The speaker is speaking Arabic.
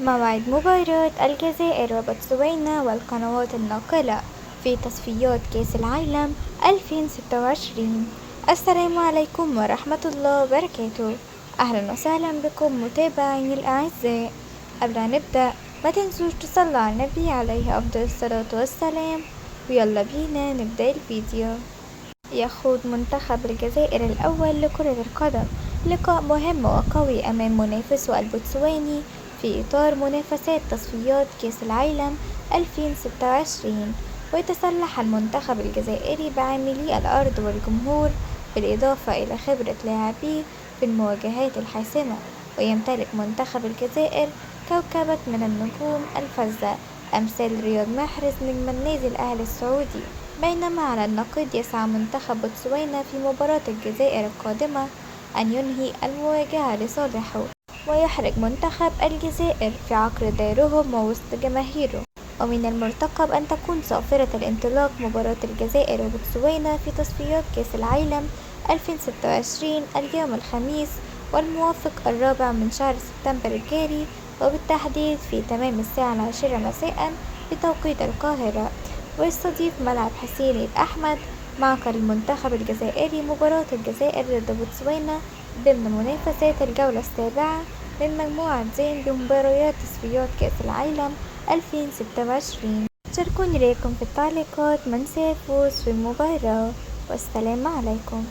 موعد مباراة الجزائر وبوتسوانا والقنوات الناقلة في تصفيات كأس العالم 2026. السلام عليكم ورحمة الله وبركاته. أهلا وسهلا بكم متابعيني الأعزاء. قبل أن نبدأ ما تنسوش تصلوا على النبي عليه أفضل الصلاة والسلام، ويلا بينا نبدأ الفيديو. يخوض منتخب الجزائر الأول لكرة القدم لقاء مهم وقوي أمام منافسه البوتسواني في إطار منافسات تصفيات كأس العالم 2026، ويتسلح المنتخب الجزائري بعاملي الأرض والجمهور بالإضافة إلى خبرة لاعبيه في المواجهات الحاسمة. ويمتلك منتخب الجزائر كوكبة من النجوم الفذة أمثال رياض محرز نجم النادي الأهلي السعودي، بينما على النقيض يسعى منتخب بوتسوانا في مباراة الجزائر القادمة أن ينهي المواجهة لصالحه ويحرج منتخب الجزائر في عقر ديرهم ووسط جماهيره. ومن المرتقب أن تكون صافرة الانطلاق مباراة الجزائر وبوتسوانا في تصفيات كأس العالم 2026 اليوم الخميس، والموافق 4 من شهر سبتمبر الجاري، وبالتحديد في تمام الساعة 10 مساء بتوقيت القاهرة. ويستضيف ملعب حسين الأحمد معقل المنتخب الجزائري مباراة الجزائر ضد بوتسوانا ضمن منافسات الجولة السابعة من مجموعة زين بمباريات تصفيات كأس العالم 2026. شاركوني رأيكم في التعليقات من سيفوز في المباراة، والسلام عليكم.